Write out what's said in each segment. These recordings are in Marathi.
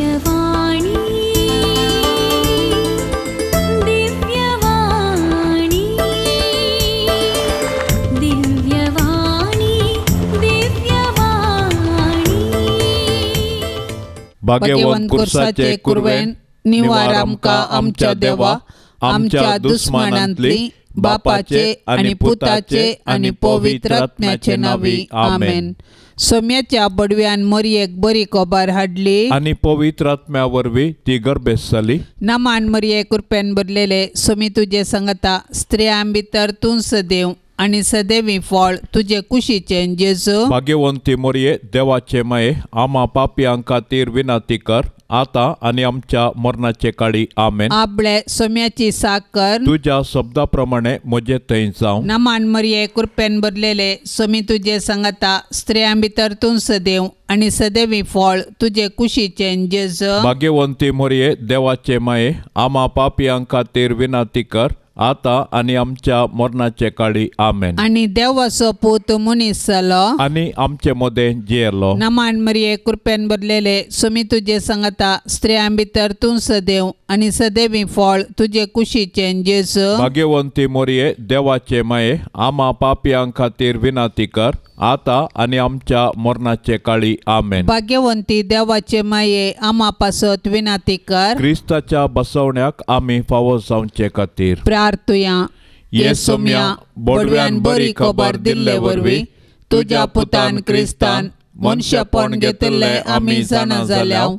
दिव्यवाणी दिव्यवाणी दिव्यवाणी दिव्यवाणी भाग्यवान कुर्साचे कुरवेन निवार आमकां आमच्या देवा, आमच्या दुस्मनांतली बापाचे आणि पुताचे आणि पवित्र आत्म्याचे नावी आमेन. सोम्याच्या बडव्यान मरियेक बरी खबर हाडली आणि पवित्र आत्म्या वरवीं ती गर्भेस जाली. नमान मरिये कृपेन भरलेले सोमी तुझे सांगता स्त्रियां भितर तूं सदैव आणि सदैवी फळ तुझे कुशीचे जेजू. भाग्यवंती मोरये देवाचे माये, आम्हा पापियां खातीर विनाती कर आता आणि आमच्या मरणाचे काळी आमेन. आपले सोम्याची साकर तुझ्या शब्दाप्रमाणे म्हजे थंय जावं. नमान मरिये कृपेन भरलेले सोमी तुझे सांगता स्त्रियां भितर तूं सदैव आणि सदैवी फळ तुझे कुशीचे जेजू. भाग्यवंती मोरये देवाचे माये, आम्हा पापियां खातीर विनाती कर आता आणि आमच्या मरणाचे काळी आमेन. आणि देवाचो पूत मनीस जालो आणि आमचे मदें जियेलो. नमान मरिये कृपेन भरलेले सोमी तुझे सांगता स्त्रियां भितर तूं सदैव आणि सदैवी फळ तुझे कुशीचे जेजू. भाग्यवंती मोरये देवाचे माये, आम्हा पापियां खातीर विनाती कर आता आणि आमच्या मरणाचे काळी आमेन. भाग्यवंती देवाचे माये, आम्हा पासत विनाती कर. क्रिस्ताच्या बसवण्याक आम्ही फावो जावचे खातीर प्रार्थुया. ये सोम्या बडव्यान बरी खबर दिल्ले वरवीं तुझ्या पुतान क्रिस्तान मनशापण घेतले आम्ही जाणा जाल्याव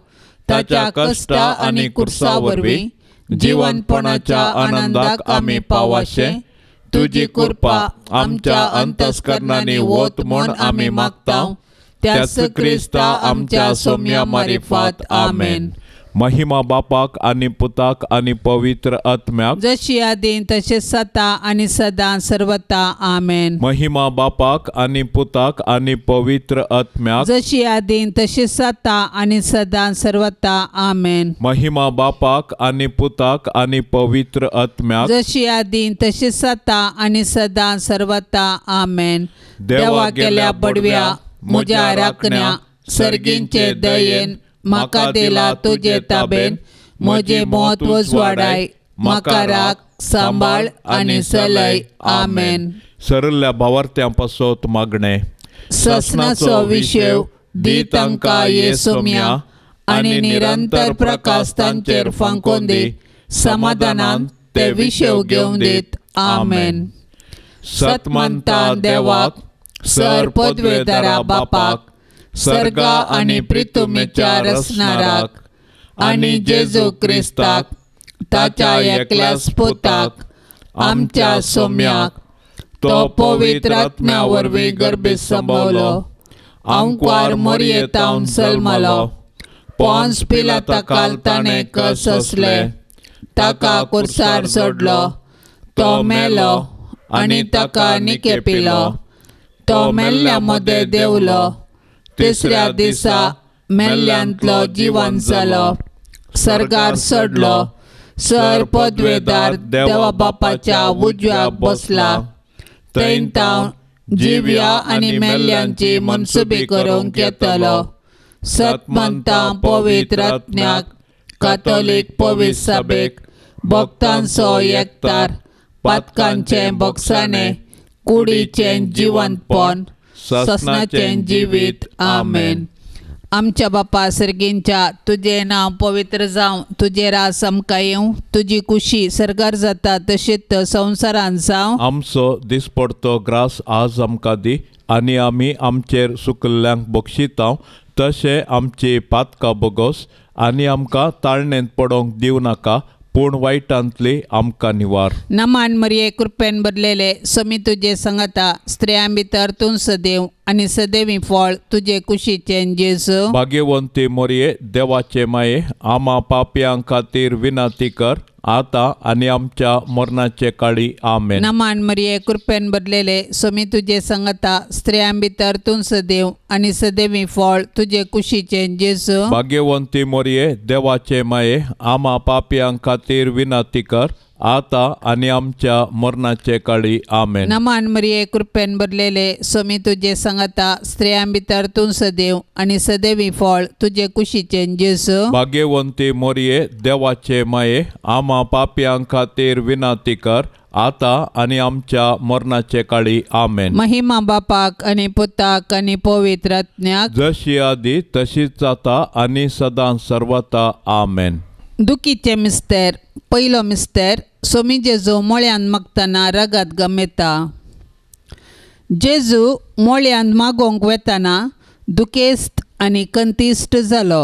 ताच्या कष्टा आणि कुर्सा वरवीं जीवनपणाच्या आनंदाक आम्ही पावाशे. तुझी कृपा आमच्या अंतस्करणांनी वोत म्हण आम्ही मागताव. त्याच क्रिस्ता आमच्या सोम्या मारिफात आमेन. महिमा बापाक आणि पुताक आणि पवित्र आत्म्याक, जशी आदीन तसे सता आणि सदां सर्वता आमेन. महिमा बापाक आणि पुताक आणि पवित्र आत्म्याक, जशी आदीन तसे सता आणि सदां सर्वता आमेन. महिमा बापाक आणि पुताक आणि पवित्र आत्म्याक, जशी आदीन तसे सता आणि सदां सर्वता आमेन. देवा केल्या बडव्या म्हज्या राखण्या सर्गींचे दयेन म्हाका दिला तुझे ताबेन. म्हजे म्हत्व वाडाय म्हाका राख सांबाळ आणि सलय आमेन. सरल्या भावार्थ्यां पासत मागणे. ससनाचो विशेव दी तांकां ये सोम्या आणि निरंतर प्रकाश तांचेर फांकोन दी. समाधानान ते विशेव घेवन दीत आमेन. सतमंता देवाक, सर पदवेदारा बापाक, सर्गा आणि प्रितुमेच्या रचणाराक आणि जेजू क्रिस्ताक ताच्या एकल्याच पुताक आमच्या सोम्याक तो पवित्र आत्म्या वरवीं गर्भेस संभवलो. अंकवार मरियेतावन सलमलो. पोंस पिलाताकाल ताणें कस असले. ताका कुर्सार सोडलो. तो मेलो आणि ताका निकेपिलो. तो मेल्ल्या मदें देवलो. तिसऱ्या दिसा मेल्ल्यांतलो जिवंत जालो. सर्गार चडलो. सर पदवेदार देवा बापाच्या उजव्याक बसला. थंय तावन जिव्या आणि मेल्ल्यांची मनसुबी करूंक येतलो. सतमंता पवित्र आत्म्याक, कातोलीक पवित्र सभेक, भक्तांचो एकतार, पातकांचे भोगसाणे, कुडीचें जिवंतपण, ससनाचें जिवीत आमेन. आमच्या बापा सर्गींच्या तुझे नाव पवित्र जावं. तुझे रास आमकां येवं. तुझी कुशी सर्गार जाता तशीच संवसारांत जावं. आमचो दिसपडतो ग्रास आज आमकां दी आणि आमी आमचेर सुकल्ल्यांक बक्षितांव. तशें आमची पातकां बोगोस आणि आमकां ताळणेंत पडोंक दिवं नाका, पूण वायटांतली आमकां निवार. नमान मरिये कृपेन भरलेले सोमी तुझे सांगता स्त्रियां भितर तूं सदैव आणि सदैवी फळ तुझे कुशीचे जेजू. भाग्यवंती मोरये देवाचे माये, आम्हा पापियां खातीर विनाती कर आता आणि आमच्या मरणाचे काळी आमेन. नमान मरिये कृपेन भरलेले सोमी तुझे सांगता स्त्रियां भितर तूं सदैव आणि सदैवी फळ तुझे कुशीचे जेजू. भाग्यवंती मोरये देवाचे माये, आम्हा पापियां खातीर विनाती कर आता आणि आमच्या मरणाचे काळी आमेन. नमान मरिये कृपेन भरलेले स्वामी तुझे सांगता स्त्रियां भितर तूं सदैव आणि सदैवी फळ तुझे कुशीचे जेजू. भाग्यवंती मोरये देवाचे माये आम्हा पाप्यां खातीर विनाती कर आता आणि आमच्या मरणाचे काळी आमेन. महिमा बापाक आणि पुताक आणि पवित्र आत्म्याक जशी आदी तशीच आता आणि सदां सर्वता आमेन. दुखीचे मिस्तेर. पयलो मिस्तेर स्वामी जेजू मोळ्यान मागतना रगत गमेता. जेजू मोळ्यान मागोंक वेताना दुखेस्त आनी कंतिश्ट जालो.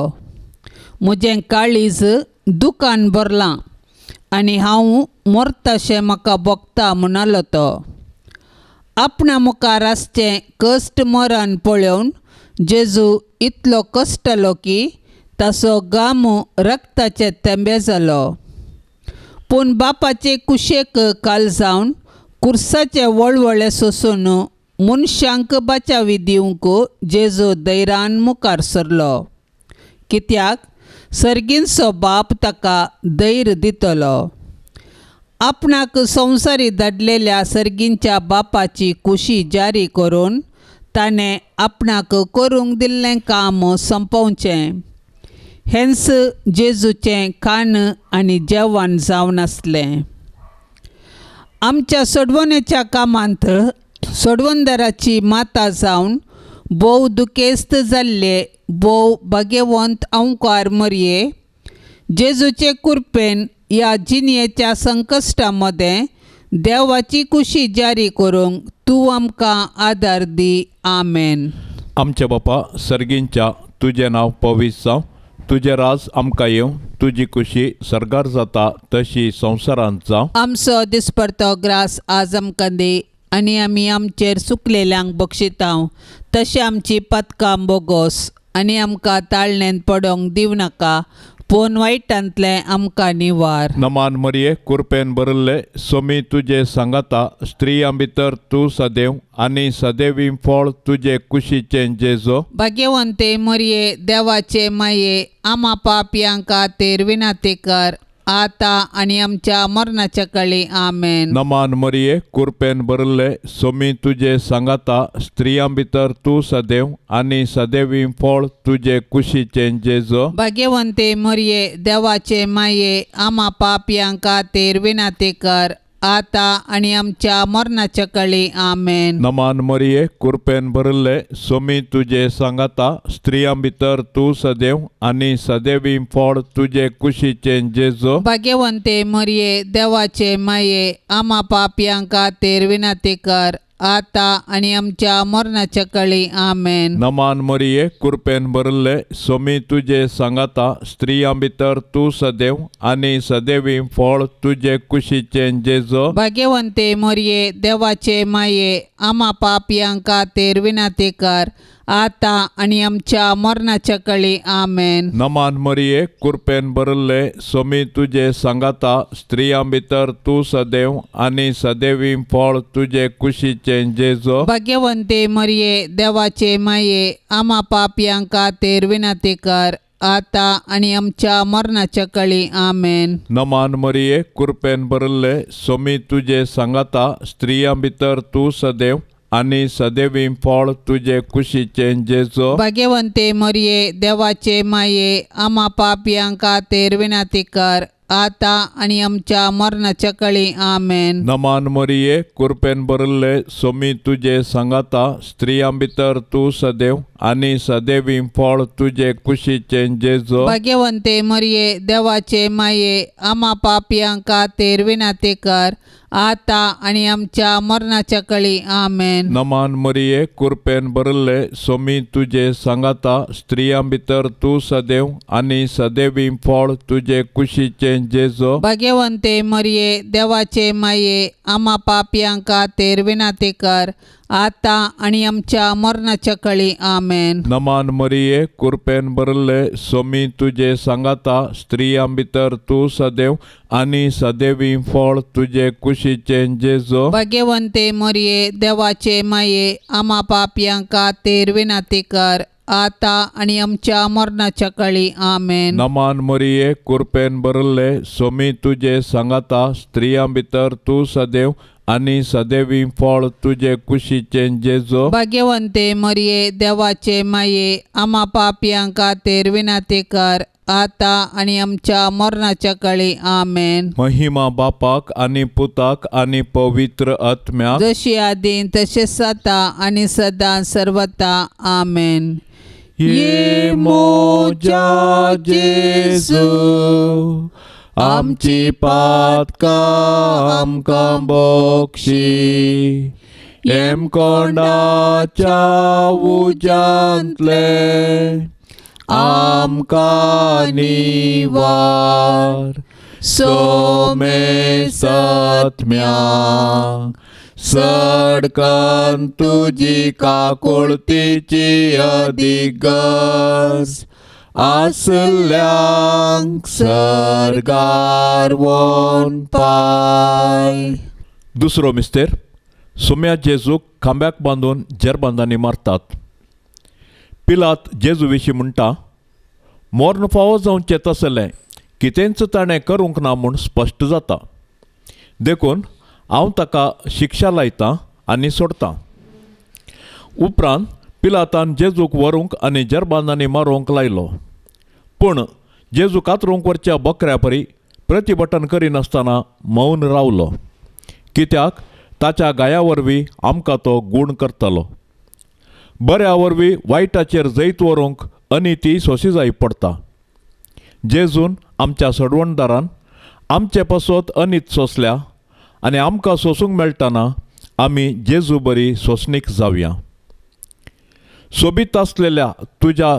म्हजें काळीज दुखान भरलां आनी हांव मरताशें म्हाका भोगता म्हणलो तो. आपणा मुखार आसचें कश्ट मरण पळोवन जेजू इतलो कश्टलो की ताचो गाम रक्ताचे तेंबे जालो. पूण बापाचे कुशेक काल जावन कुर्साचे वळवळे सोसून मनशांक बाचावी दिवंक जेजू धैर्यान मुखार सरलो. कित्याक सर्गींचो बाप ताका धैर्य दितलो. आपणाक संवसारी धाडलेल्या सर्गींच्या बापाची कुशी जारी करून ताणें आपणाक करूंक दिल्लें काम संपोवचें. हेंच जेजूचें खाण आनी जेवण जावन आसलें. आमच्या सोडवणेच्या कामांत सोडवणदाराची माता जावन भोव दुखेस्त जाल्ले भोव भाग्यवंत अंकार मरिये जेजूचे कृपेन ह्या जिणेच्या संकश्टा मदें देवाची कुशी जारी करूंक तूं आमकां आदार दी. आमेन. आमचे बापा सर्गींच्या तुजें नांव पवित्र जावं. तुजें राज आमकां येवं. तुजी कुशी सरगार जाता तशी संवसारांत जावं. आमचो दिसपरतो ग्रास आज आमकां दी आनी आमी आमचेर चुकलेल्यांक बक्षितांव तशें आमची पथकां बोगोस आनी आमकां ताळणेंत पडोंक दिवं नाका पूण वायटांतलें आमकां निवार. नमान मरिये कृपेन भरिल्ले स्वामी तुजे सांगाता स्त्रियां भितर तूं सदैव आनी सदैवी फळ तुजे कुशीचें जेजू. भाग्यवंते मरिये देवाचे माये आम्हा पापयां खातीर विनाती कर आता आनी आमच्या मरणाच्या काळी आमेन. नमान मरिये कृपेन भरिल्ले स्वामी तुजे सांगाता स्त्रियां भितर तूं सदैव आनी सदैवी फळ तुजे कुशीचें जेजू. भाग्यवंते मरिये देवाचे माये आम्हा पापयां खातीर विनाती कर आता आनी आमच्या मरणाच्या काळी आमेन. नमान मरिये कृपेन भरिल्ले स्वामी तुजे सांगाता स्त्रियां भितर तूं सदैव आनी सदैवी फळ तुजे कुशीचें जेजू. भाग्यवंते मरिये देवाचे माये आम्हा पापयां खातीर विनाती कर आता आनी आमच्या मरणाच्या काळी आमेन. नमान मरिये कृपेन भरिल्ले स्वामी तुजे सांगाता स्त्रियां भितर तूं सदैव आनी सदैवी फळ तुजे कुशीचें जेजू. भाग्यवंते मरिये देवाचे माये आम्हा पापयां खातीर विनाती कर आता आनी आमच्या मरणाच्या काळी आमेन. नमान मरिये कृपेन भरिल्ले स्वामी तुजे सांगाता स्त्रियां भितर तूं सदैव आनी सदैवी फळ तुजे कुशीचें जेजू. भाग्यवंते मरिये देवाचे माये आम्हा पापयां खातीर विनाती कर आता आनी आमच्या मरणाच्या काळी आमेन. नमान मरिये कृपेन भरिल्ले स्वामी तुजे सांगाता स्त्रियां भितर तूं सदैव आनी सदैवी फळ तुजे कुशीचें जेजू. भाग्यवंते मरिये देवाचे माये आम्हा पापयां खातीर विनाती कर आता आनी आमच्या मरणाच्या काळी आमेन. नमान मरिये कृपेन भरिल्ले स्वामी तुजे सांगाता स्त्रियां भितर तूं सदैव आनी सदैवी फळ तुजे कुशीचें जेजू. भाग्यवंते मरिये देवाचे माये आम्हा पापयां खातीर विनाती कर आता आनी आमच्या मरणाच्या काळी आमेन. नमान मरिये कृपेन भरिल्ले स्वामी तुजे सांगाता स्त्रियां भितर तूं सदैव आनी सदैवी फळ तुजे कुशीचें जेजू. भाग्यवंते मरिये देवाचे माये आम्हा पापयां खातीर विनाती कर आता आनी आमच्या मरणाच्या काळी आमेन. नमान मरिये कृपेन भरिल्ले स्वामी तुजे सांगाता स्त्रियां भितर तूं सदैव आनी सदैवी फळ तुजे कुशीचें जेजू. भाग्यवंते मरिये देवाचे माये आम्हा पापयां खातीर विनाती कर आता आणि आमच्या मरणाच्या काळी आमेन. नमान मरिये कृपेन भरले सोमी तुझे सांगाता स्त्रियां भितर तू सदैव आणि सदैवी फळ तुझे कुशीचे जेजो. भाग्यवंते मरिये देवाचे माये आम्हा पापियांक खातीर विनंती कर आता आणि आमच्या मरणाच्या काळी आमेन. महिमा बापाक आणि पुताक आणि पवित्र आत्म्याक जशी आदीन तसेच आता आणि सदां सर्वता आमेन. ये मोजा जेजू आमची पातका आमकां बक्षी एम कोंडाच्या उजांतले आमकां निवार सोमे सत्म्या सडकान तुजी काकुळतीची अधिगस आसल्यांक सरगार वोन पाय. दुसरो मिस्तेर सोम्या जेजूक खांब्याक बांदून जेरबांदांनी मारतात. पिलात जेजू विशीं म्हणटा मोर्न फावो जावचें तसलें कितेंच ताणें करूंक ना म्हूण स्पश्ट जाता. देखून हांव ताका शिक्षा लायतां आनी सोडतां. उपरांत पिलातान जेजूक व्हरूंक आनी जेरबांदांनी मारूंक लायलो. पूण जेजू कातरूंक वरच्या बकऱ्या परी प्रतिभटन करिनासतना मौन रावलो, कित्याक ताच्या गाया वरवीं आमकां तो गूण करतलो. बऱ्या वरवीं वायटाचेर जैत व्हरूंक अनिती सोंसी जायी पडटा. जेजून आमच्या सडवणदारान आमचे पासत अनीत सोंसल्या आनी आमकां सोंसूंक मेळटना आमी जेजू बरी सोंसणीक जावया. सोबीत आसलेल्या तुज्या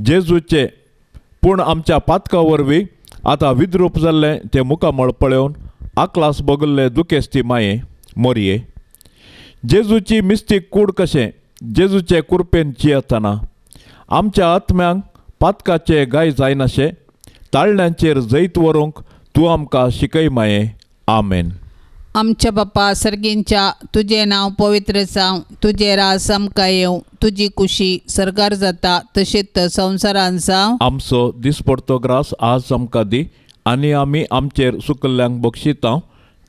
जेजूचे पूण आमच्या पातका वरवीं आतां विद्रूप जाल्लें तें मुखामळ पळोवन आकलास बगल्ले दुखेस्ती माये मोरये. जेजूची मिस्तीक कूड कशें जेजूचे कृपेन जियेतना आमच्या आत्म्यांक पातकाचे गाय जायनाशे ताळण्यांचेर जैत व्हरूंक तूं आमकां शिकय माये. आमेन. आमच्या बापा सर्गींच्या तुझे नांव पवित्र जावं, तुझे राज आमकां येवं, तुजी कुशी सरकार जाता तशेंच संवसारांत जावं. आमचो दिसपडतो ग्रास आज आमकां दी आनी आमी आमचेर सुकल्ल्यांक बक्षितां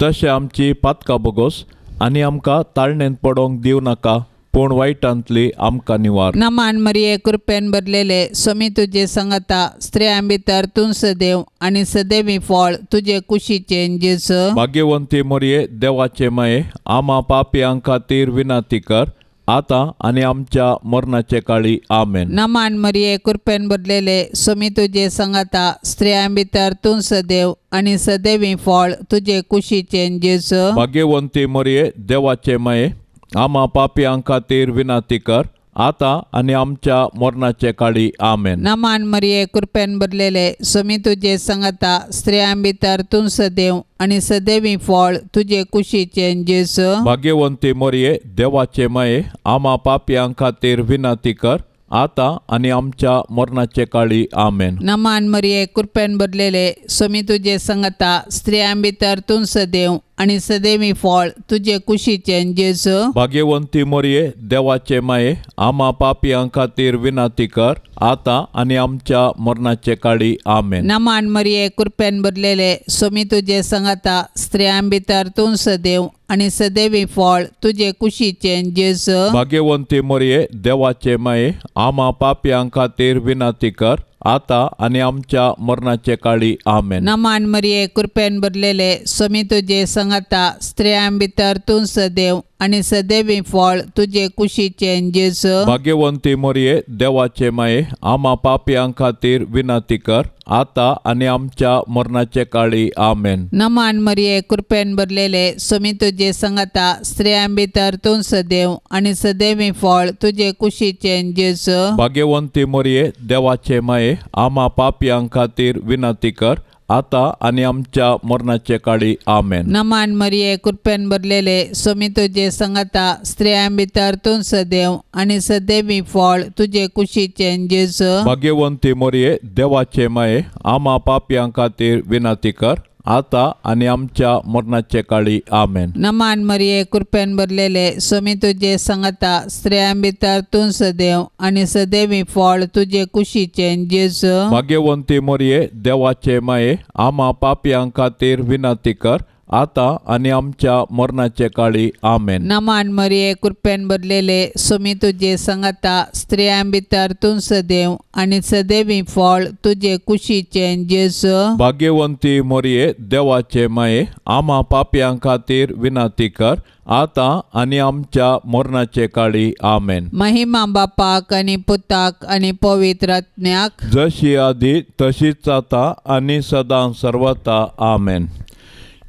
तशें आमची पातकां बोगोस आनी आमकां ताळणेंत पडोंक दिवं नाका पूण वायटांतली आमकां निवार. नमान मरिये कृपेन भरलेले सोमी तुजे सांगाता स्त्रियां भितर तूं सदैव आनी सदैवी फळ तुजे कुशीचें जेजू. भाग्यवंती मोरये देवाचे माये आम्हा पापियां खातीर विनंती कर आतां आनी आमच्या मरणाचे काळी. आमेन. नमान मरिये कृपेन भरलेले सोमी तुजे सांगाता स्त्रियां भितर तूं सदैव आनी सदैवी फळ तुजे कुशीचें जेजू. भाग्यवंती मोरये देवाचे माये आम्हा पापियां खातीर विनंती कर आतां आनी आमच्या मरणाचे काळी. आमेन. नमान मरिये कृपेन भरलेले सोमी तुजे सांगाता स्त्रियां भितर तूं सदैव आनी सदैवी फळ तुजे कुशीचें जेजू. भाग्यवंती मोरये देवाचे माये आम्हा पापियां खातीर विनंती कर आतां आनी आमच्या मरणाचे काळी. आमेन. नमान मरिये कृपेन भरलेले सोमी तुजे सांगाता स्त्रियां भितर तूं सदैव आनी सदैवी फळ तुजे कुशीचें जेजू. भाग्यवंती मोरये देवाचे माये आम्हा पापियां खातीर विनंती कर आतां आनी आमच्या मरणाचे काळी. आमेन. नमान मरिये कृपेन भरलेले सोमी तुजे सांगाता स्त्रियां भितर तूं सदैव आनी सदैवी फळ तुजे कुशीचें जेजू. भाग्यवंती मोरये देवाचे माये आम्हा पापियां खातीर विनंती कर आतां आनी आमच्या मरणाचे काळी. आमेन. नमान मरिये कृपेन भरलेले सोमी तुजे सांगाता स्त्रियां भितर तूं सदैव आनी सदैवी फळ तुजे कुशीचें जेजू. भाग्यवंती मोरये देवाचे माये आम्हा पापियां खातीर विनंती कर आतां आनी आमच्या मरणाचे काळी. आमेन. नमान मरिये कृपेन भरलेले सोमी तुजे सांगाता स्त्रियां भितर तूं सदैव आनी सदैवी फळ तुजे कुशीचें जेजू. भाग्यवंती मोरये देवाचे माये आम्हा पापियां खातीर विनंती कर आतां आनी आमच्या मरणाचे काळी. आमेन. नमान मरिये कृपेन भरलेले सोमी तुजे सांगाता स्त्रियां भितर तूं सदैव आनी सदैवी फळ तुजे कुशीचें जेजू. भाग्यवंती मोरये देवाचे माये आम्हा पापियां खातीर विनंती कर आता आणि आमच्या मरणाचे काळी आमेन. नमान मरिये कृपेन भरलेले स्वामी तुझे संगता स्त्रियां भितर तूं सदैव आणि सदैवी फळ तुझे कुशीचे जेजू. भाग्यवंती मोरये देवाचे माये आम्हा पापयां खातीर विनंती कर आता आणि आमच्या मरणाचे काळी आमेन. नमान मरिये कृपेन भरलेले स्वामी तुझे संगता स्त्रियां भितर तूं सदैव आणि सदैवी फळ तुझे कुशीचे जेजू. भाग्यवंती मोरये देवाचे माये आम्हा पापयां खातीर विनंती कर आता आणि आमच्या मरणाचे काळी आमेन. महिमा बापाक आणि पुताक आणि पवित्र आत्म्याक जशी आधी तशीच आता आणि सदां सर्वता आमेन.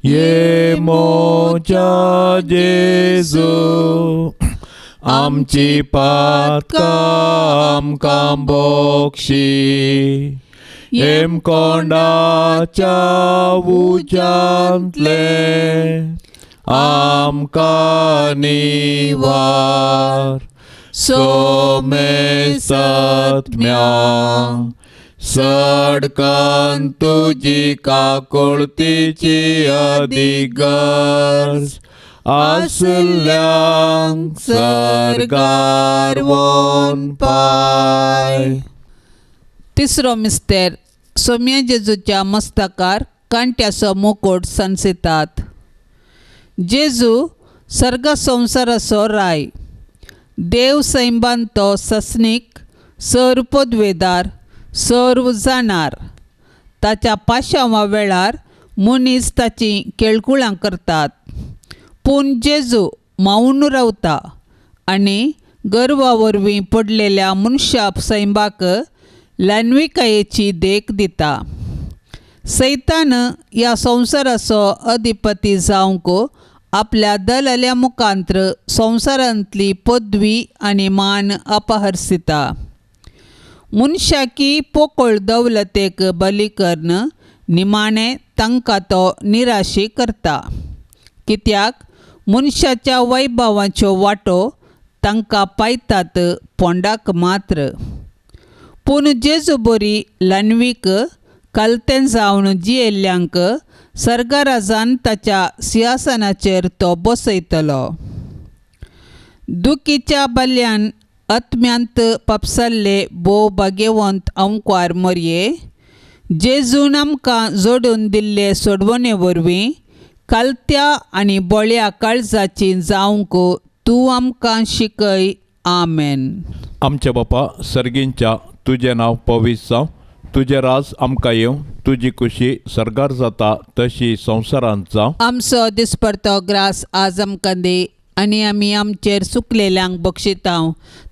ये मोच्या जेजू आमची पातकां आमकां बोक्षी एम कोंडाच्या उजांतले आमकां निवार सोमे सत्म्या सडकान तुजी काकुळतीची अधिगर्ज आसल्यांक सरकार वोन पाय. तिसरो मिस्तेर सोम्या जेजूच्या मस्तकार कांट्याचो मुकुट संसितात. जेजू सर्ग संवसाराचो राय देव सैबांतो ससनीक सर्पोद्वेदार सर्व जाणार. ताच्या पाशांवा वेळार मनीस ताची केळकुळां करतात. पूण जेजू मावून रावता आनी गर्वा वरवीं पडलेल्या मनशा सैबाक ल्हानविकायेची देख दिता. सैतान ह्या संवसाराचो अधिपती जावंक आपल्या दलाल्या मुखांत्र संवसारांतली पदवी आनी मान अपहरसिता. मनशाकी पोकळ दौलतेक बली करून निमाणें तांकां तो निराशी करता. कित्याक मनशाच्या वैभवाच्यो वाटो तांकां पायतात पोंडाक मात्र. पूण जेजू बरी ल्हानवीक कालतें जावन जियेल्ल्यांक सर्गराजान ताच्या सिंहासनाचेर तो बसयतलो. दुखीच्या बल्यान आत्म्यांत पापसल्ले भोव भाग्यवंत अंकार मरये जेजून आमकां जोडून दिल्ले सोडवणे वरवीं कालत्या आनी बोळ्या काळजाची जावंक तूं आमकां शिकय. आमेन. आमचे बापा सर्गींच्या तुझे नांव पवित्र जावं. तुझे राज आमकां येवं. तुजी खुशी सरगार जाता तशी संवसारांत जावं. आमचो दिसपडतो ग्रास आज आमकां दे आनी आमी आमचेर चुकलेल्यांक बक्षितांव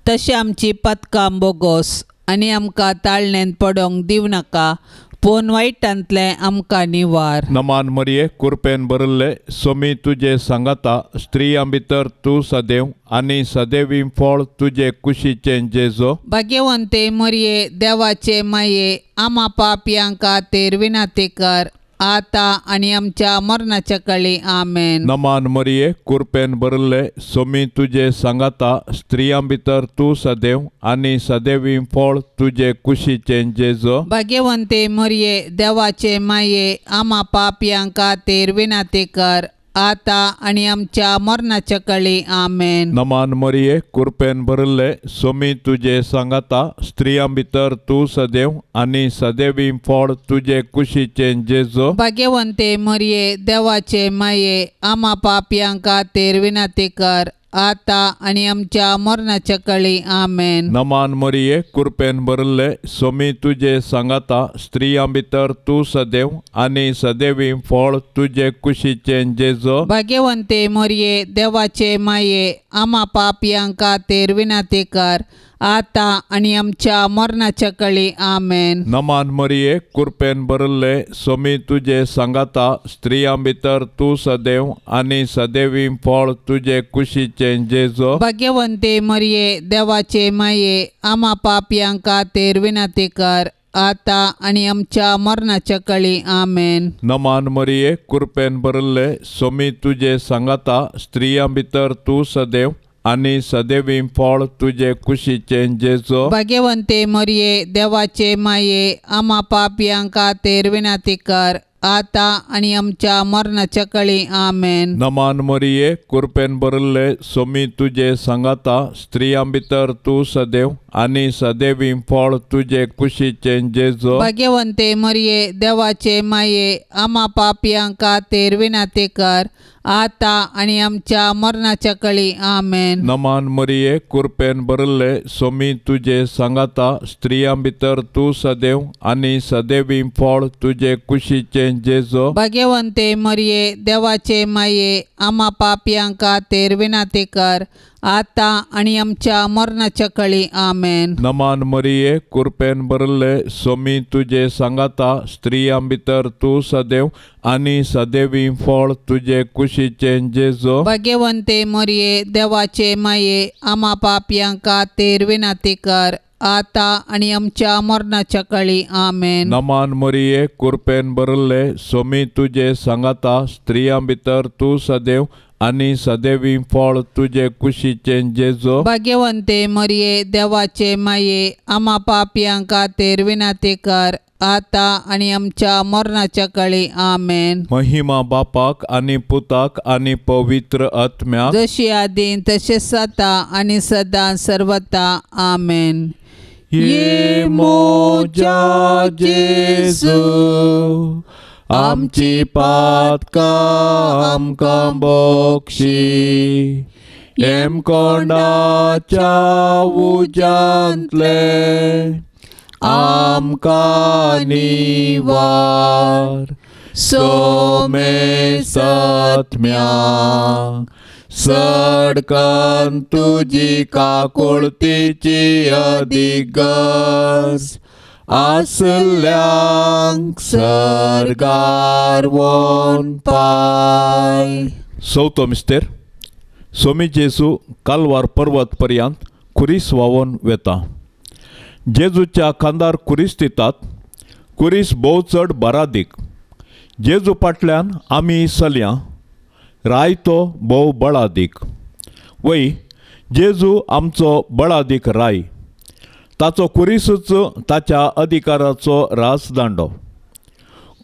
तशें आमची पथकां बोगोस आनी आमकां ताळणेंत पडोंक दिवं नाका पूण वायटांतले आमकां निवार. नमान मरिये कृपेन भरले सोमी तुझे सांगाता स्त्रियां भितर तूं सदैव आनी सदैवी फळ तुझे कुशीचे जेजो. भाग्यवंते मरिये देवाचे माये आम्हा पापयां खातीर विनंती कर आता आनी आमच्या मरणाच्या काळी आमेन. नमान मरिये कृपेन भरले सोमी तुझे सांगाता स्त्रियां भितर तूं सदैव आनी सदैवी फळ तुझे कुशीचे जेजो. भाग्यवंते मरिये देवाचे माये आम्हा पापयां खातीर विनंती कर आता आनी आमच्या मरणाच्या काळी आमेन. नमान मरिये कृपेन भरले सोमी तुझे सांगाता स्त्रियां भितर तूं सदैव आनी सदैवी फळ तुझे कुशीचे जेजो. भाग्यवंते मरिये देवाचे माये आम्हा पापयां खातीर विनंती कर आता आनी आमच्या मरणाच्या काळी आमेन. नमान मरिये कृपेन भरले सोमी तुझे सांगाता स्त्रियां भितर तूं सदैव आनी सदैवी फळ तुझे कुशीचे जेजो. भाग्यवंते मरिये देवाचे माये आम्हा पापयां खातीर विनंती कर आता आनी आमच्या मरणाच्या काळी आमेन. नमान मरिये कृपेन भरले सोमी तुझे सांगाता स्त्रियां भितर तूं सदैव आनी सदैवी फळ तुझे कुशीचे जेजो. भाग्यवंते मरिये देवाचे माये आम्हा पापयां खातीर विनंती कर आता आनी आमच्या मरणाच्या काळी आमेन. नमान मरिये कृपेन भरले सोमी तुझे सांगाता स्त्रियां भितर तूं सदैव आनी सदैवी फळ तुझे कुशीचे जेजो. भाग्यवंते मरिये देवाचे माये आम्हा पापयां खातीर विनंती कर आता आणि आमच्या मरणाच्या काळी आमेन. नमान मरिये कृपेन भरले सोमी तुझे सांगाता स्त्रियां भितर तू सदैव आणि सदैवी फळ तुझे कुशीचे जेजो. भाग्यवंते मरिये देवाचे माये आम्हा पापियांका तेर विनाते कर आता आणि आमच्या मरणाच्या काळी आमेन. नमान मरिये कृपेन भरले सोमी तुझे सांगाता स्त्रियां भितर तू सदैव आणि सदैवी फळ तुझे कुशीचे जेजो. भाग्यवंते मरिये देवाचे माये आम्हा पापियांका तेर विनाते कर आता आणि आमच्या मरणाच्या काळी आमेन. नमान मरिये कृपेन भरले सोमी तुझे सांगाता स्त्रियां भितर तू सदैव आणि सदैवी फळ तुझे कुशीचे जेजो. भाग्यवंते मरिये देवाचे माये आम्हा पापियांका तेर विनाते कर आता आणि आमच्या मरणाच्या काळी आमेन. नमान मरिये कृपेन भरले सोमी तुझे सांगाता स्त्रियां भितर तू सदैव आणि सदैवी फळ तुझे कुशीचे जेजो. भाग्यवंते मरिये देवाचे माये आम्हा पापियांका तेर विनाते कर आता आणि आमच्या मरणाच्या काळी आमेन. महिमा बापाक आणि पुताक आणि पवित्र आत्म्याक जशी आदीन तसेच आता आणि सदा सर्वता आमेन. ये मोजा जेजू आमची पातका आमकां बक्षी एम कोंडाच्या उजांतले आमकां निवार सोमे सत्म्या सडकन तुजी काकुळतीची अधिगस आसल्यांक सरगार वोन पाय. चवथो मिस्तेर सोमी जेजू कालवार पर्वत पर्यंत कुरीस वावोन वेता. जेजूच्या खांदार कुरीस दितात. कुरीस भोव चड बारादीक. जेजू फाटल्यान आमी चलयां रायतो भोव बळादीक. वय जेजू आमचो बळादीक राय. ताचो कुरीसच ताच्या अधिकाराचो राजदांडो.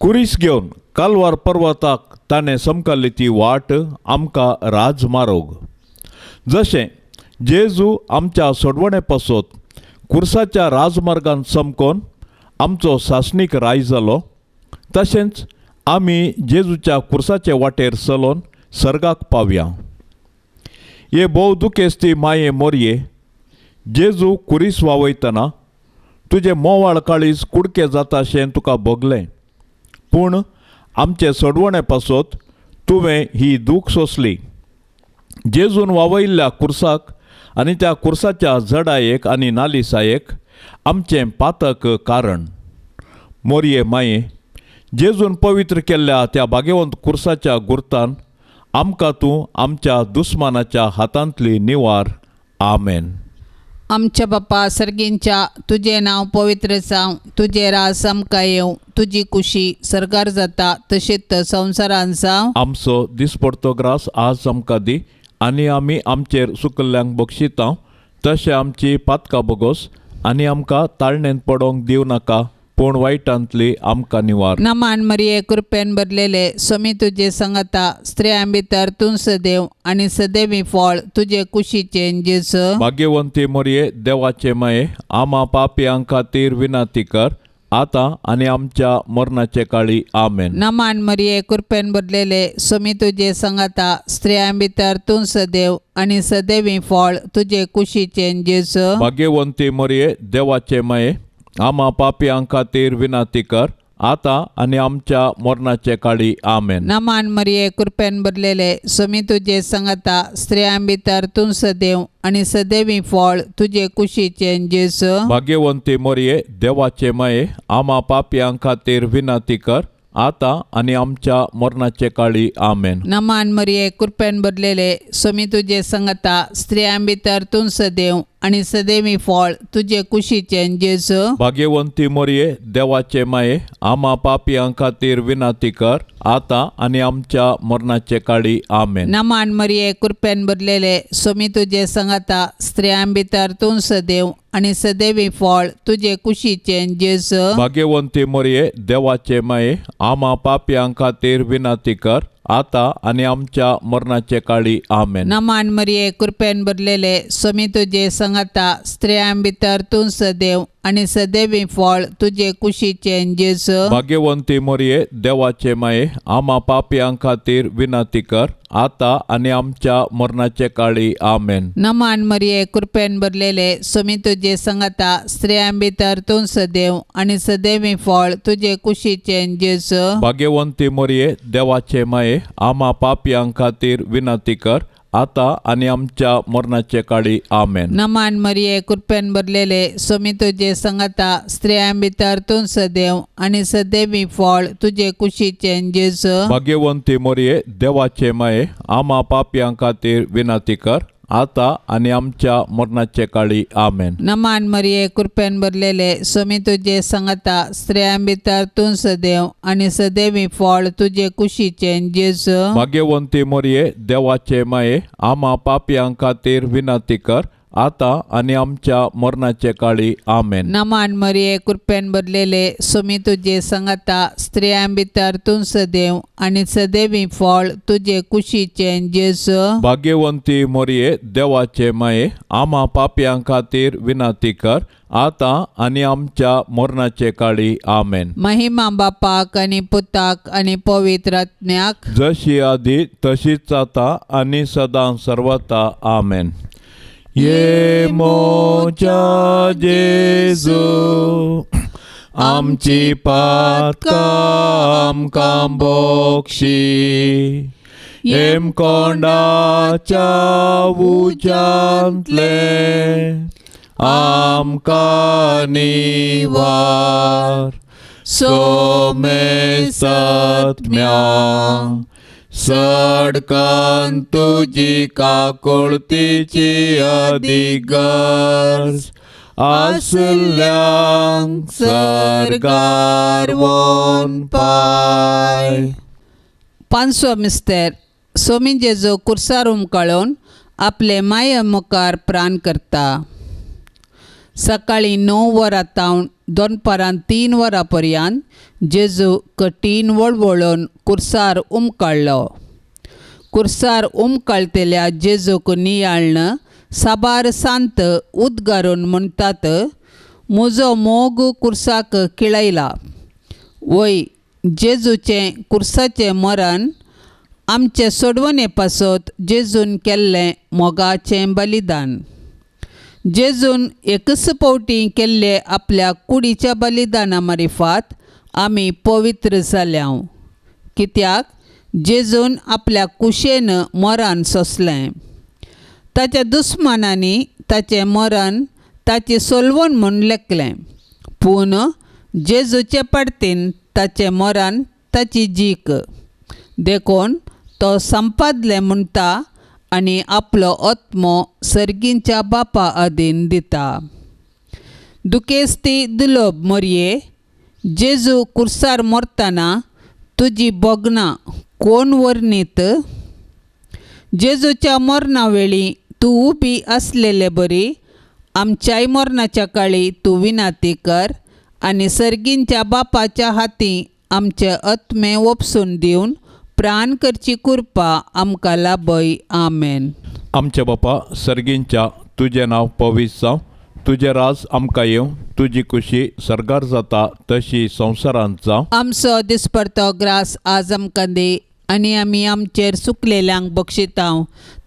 कुरीस घेवन कालवार पर्वताक ताणें समकल्ली ती वाट आमकां राजमार्ग. जशें जेजू आमच्या सोडवणे पासत कुर्साच्या राजमार्गान समकोन आमचो सासणीक राय जालो तशेंच आमी जेजूच्या कुर्साचे वाटेर चलोन सर्गाक पावया. हे भोव दुखेस्ती माये मोरये जेजू कुरीस वावयतना तुजें मोवाळ काळीज कुडकें जाताशें तुका भोगलें. पूण आमचे सोडवणे पासत तुवें ही दूख सोंसली. जेजून वावयल्ल्या कुर्साक आनी त्या कुर्साच्या जडायेक आनी नालिसायेक आमचें पातक कारण. मोरये माये जेजून पवित्र केल्ल्या त्या भाग्यवंत कुर्साच्या गुर्तान आमकां तूं आमच्या दुस्मानाच्या हातांतली निवार. आमेन. आमच्या बापा सर्गींच्या तुझे नाव पवित्र जावं. तुझे राज आमकां येवं. तुजी कुशी सरकार जाता तशेंच संवसारान जावं. आमचो दिसपडतो ग्रास आज आमकां दी आनी आमी आमचेर सुकल्ल्यांक बक्षितांव तशें आमची पातकां बोगोस आनी आमकां ताळणेंत पडोवंक दिवं नाका पूण वायटांतली आमकां निवार. नमान मरिये कृपेन भरलेले सोमी तुजे सांगाता स्त्रियां भितर तूं सदैव आणि सदैवी फळ तुजे कुशीचे जेजू. भाग्यवंती मोरये देवाचे माये आमा पापयांक खातीर विनाती कर आता आणि आमच्या मरणाचे काळी. आमेन. नमान मरिये कृपेन भरलेले सोमी तुजे सांगाता स्त्रियां भितर तूं सदैव आणि सदैवी फळ तुजे कुशीचे जेजू. भाग्यवंती मोरये देवाचे माये आमा पापयांक खातीर विनाती कर आता आणि आमच्या मरणाचे काळी. आमेन. नमान मरिये कृपेन भरलेले सोमी तुजे सांगाता स्त्रियां भितर तूं सदैव आणि सदैवी फळ तुजे कुशीचे जेजू. भाग्यवंती मोरये देवाचे माये आमा पापयांक खातीर विनाती कर आता आणि आमच्या मरणाचे काळी. आमेन. नमान मरिये कृपेन भरलेले सोमी तुजे सांगाता स्त्रियां भितर तूं सदैव आणि सदैवी फळ तुझे कुशीचे जेजू. भाग्यवंती मोरये देवाचे माये आम्हा पापियां खातीर विनाती कर आता आणि आमच्या मरणाचे काळी आमेन. नमान मरिये कृपेन भरलेले सोमी तुझे संगता स्त्रियां भितर तूं सदैव आणि सदैवी फळ तुझे कुशीचे जेजू. भाग्यवंती मोरये देवाचे माये आम्हा पापियां खातीर विनाती कर आता आणि आमच्या मरणाचे काळी आमेन. नमान मरिये कृपेन भरलेले सोमी तुझे संगता स्त्रियां भितर तूं सदैव आणि सदैवी फळ तुझे कुशीचे जेजू. भाग्यवंती मोरये देवाचे माये आम्हा पापियां खातीर विनाती कर आता आणि आमच्या मरणाचे काळी आमेन. नमान मरिये कृपेन भरलेले सोमी तुझे संगता स्त्रियां भितर तूं सदैव आणि सदैवी फळ तुझे कुशीचे जेजू. भाग्यवंती मोरये देवाचे माये आम्हा पापियां खातीर विनाती कर आता आणि आमच्या मरणाचे काळी आमेन. नमान मरिये कृपेन भरलेले सोमी तुझे संगता स्त्रियां भितर तूं सदैव आणि सदैवी फळ तुझे कुशीचे जेजू. भाग्यवंती मोरये देवाचे माये आम्हा पापियां खातीर विनाती कर आता आणि आमच्या मरणाचे काळी आमेन. नमान मरिये कृपेन भरलेले सोमी तुझे संगता स्त्रियां भितर तूं सदैव आणि सदैवी फळ तुझे कुशीचे जेजू. भाग्यवंती मोरये देवाचे माये आम्हा पापियां खातीर विनाती कर आता आणि आमच्या मरणाचे काळी आमेन. नमान मरिये कृपेन भरलेले सोमी तुझे संगता स्त्रियां भितर तूं सदैव आणि सदैवी फळ तुझे कुशीचे जेजू. भाग्यवंती मोरये देवाचे माये आम्हा पापियां खातीर विनाती कर आता आणि आमच्या मरणाचे काळी आमेन. महिमा बापाक आणि पुताक आणि पवित्र आत्म्याक जशी आधी तशीच आता आणि सदां सर्वता आमेन. ये मोच्या जेजू आमची पातकां आमकां बोक्षी एम कोंडाच्या उज्यांतले आमकां निवार सोमे सत्म्या सडकान तुजी काकुळतीची अधिगर्ज आसल्यांक सरकार वोन पाय. पांचवो मिस्तेर सोमी जेजू कुर्सार उमकळून आपले माये मुखार प्राण करता. सकाळी 9 वरां दनपारां 3 वरां पर्यंत जेजू कठीण वळवळून कुर्सार उमकळ्ळो. कुर्सार उमकळतेल्या जेजूक नियाळन साबार सांत उद्गारून म्हणटात, म्हजो मोग कुर्साक किळयला. वय जेजूचें कुर्साचें मरण आमचे सोडवणे पासत जेजून केल्लें मोगाचें बलिदान. जेजून एकच पावटी केल्ले आपल्या कुडीच्या बलिदाना मार्फत आमी पवित्र जाल्यांव. कित्याक जेजून आपल्या कुशेन मरण सोंसलें. ताच्या दुस्मानांनी ताचें मरण ताची सोलवण म्हूण लेखलें, पूण जेजूचे पडतीन ताचें मरण ताची जीक. देखून तो संपादलें म्हणटा आनी आपलो आत्मो सर्गींच्या बापा अधीन दिता. दुखेस्ती दुलोब मोरये, जेजू कुर्सार मरतना तुजी बोगनां कोण वर्णीत? जेजूच्या मरणा वेळी तूं उबी आसलेले बरी आमच्याय मरणाच्या काळी तूं विनाती कर आनी सर्गींच्या बापाच्या हातीं आमचे आत्मे वपसून दिवन प्राण करची कृपा आमकां लाभय. आमेन. आमचे बापा सर्गींच्या तुझें नांव पवित्र जावं. तुझें राज आमकां येवं. तुजी खुशी सरगार जाता तशी संवसारांत जावं. आमचो दिसपडतो ग्रास आज आमकां दी आनी आमी आमचेर चुकलेल्यांक बक्षितांव.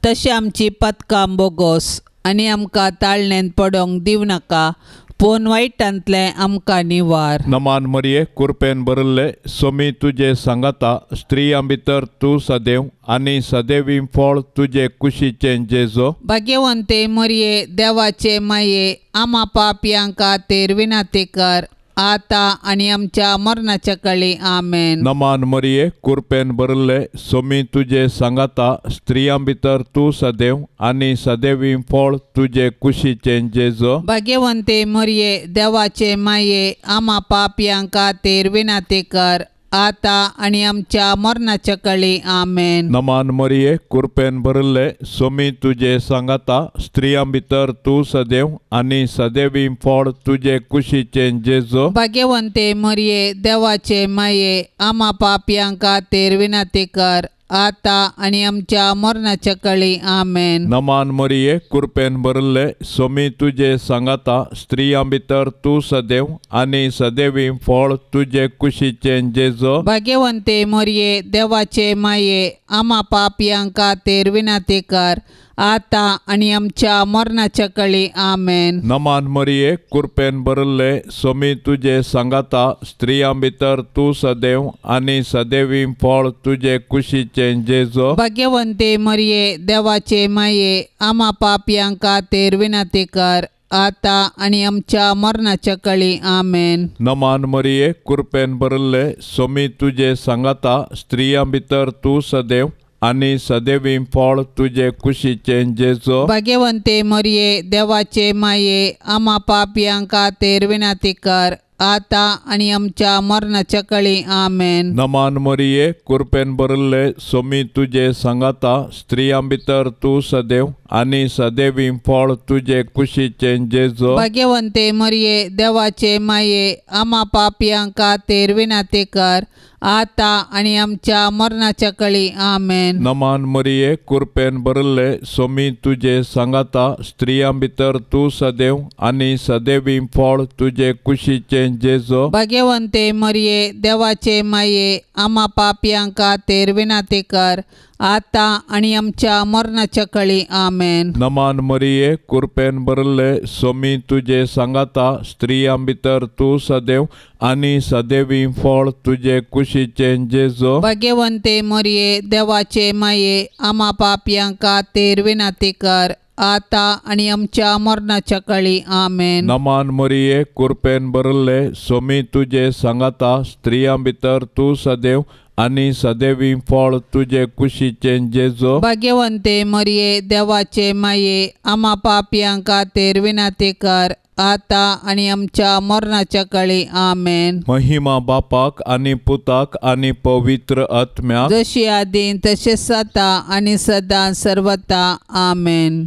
तशें आमची पथकां बोगोस आनी आमकां ताळणेंत पडोंक दिवं नाका, पूण वायटांतले आमकां निवार. नमान मरिये कृपेन भरिल्ले सोमी तुजे सांगाता स्त्रियां भितर तूं सदैव आनी सदैवी फळ तुजे कुशीचें जेजो. भाग्यवंते मरिये देवाचे माये आम्हा पापयां खातीर विनाती कर आता आणि आमच्या मरणाच्या काळी आमेन. नमान मरिये कृपेन भरले सोमी तुझे सांगाता स्त्रियां भितर तू सदैव आणि सदैवी फळ तुझे कुशीचे जेजो. भाग्यवंते मरिये देवाचे माये आम्हा पापियांका तेर विनाते कर आता आणि आमच्या मरणाच्या काळी आमेन. नमान मरिये कृपेन भरले सोमी तुझे सांगाता स्त्रियां भितर तू सदैव आणि सदैवी फळ तुझे कुशीचे जेजो. भाग्यवंते मरिये देवाचे माये आम्हा पापियांका तेर विनाते कर आता आणि आमच्या मरणाच्या काळी आमेन. नमान मरिये कृपेन भरले सोमी तुझे सांगाता स्त्रियां भितर तू सदैव आणि सदैवी फळ तुझे कुशीचे जेजो. भाग्यवंते मरिये देवाचे माये आम्हा पापियांका तेर विनाते कर आता आणि आमच्या मरणाच्या काळी आमेन. नमान मरिये कृपेन भरले सोमी तुझे सांगाता स्त्रियां भितर तू सदैव आणि सदैवी फळ तुझे कुशीचे जेजो. भाग्यवंते मरिये देवाचे माये आम्हा पापियांका तेर विनाते कर आता आणि आमच्या मरणाच्या काळी आमेन. नमान मरिये कृपेन भरले सोमी तुझे सांगाता स्त्रियां भितर तू सदैव आणि सदैवी फळ तुझे कुशीचे जेजो. भाग्यवंते मरिये देवाचे माये आम्हा पापियांका तेर विनाते कर आता आणि आमच्या मरणाच्या काळी आमेन. नमान मरिये कृपेन भरले सोमी तुझे सांगाता स्त्रियां भितर तू सदैव आणि सदैवी फळ तुझे कुशीचे जेजो. भाग्यवंते मरिये देवाचे माये आम्हा पापियांका तेर विनाते कर आता आणि आमच्या मरणाच्या काळी आमेन. नमान मरिये कृपेन भरले सोमी तुझे सांगाता स्त्रियां भितर तू सदैव आणि सदैवी फळ तुझे कुशीचे जेजो. भाग्यवंते मरिये देवाचे माये आम्हा पापियांका तेर विनाते कर आता आणि आमच्या मरणाच्या काळी आमेन. नमान मरिये कृपेन भरले सोमी तुझे सांगाता स्त्रियां भितर तू सदैव आणि सदैवी फळ तुझे कुशीचे जेजो. भाग्यवंते मरिये देवाचे माये आम्हा पापियांका तेर विनाते कर आता आणि आमच्या मरणाच्या काळी आमेन. नमान मरिये कृपेन भरले सोमी तुझे सांगाता स्त्रियां भितर तू सदैव आणि सदैवी फळ तुझे कुशीचे जेजो. भाग्यवंते मरिये देवाचे माये आम्हा पापियांका तेर विनाते कर आता आणि आमच्या मरणाच्या काळी आमेन. महिमा बापाक आणि पुताक आणि पवित्र आत्म्याक जशी आदीन तसेच आता आणि सदा सर्वता आमेन.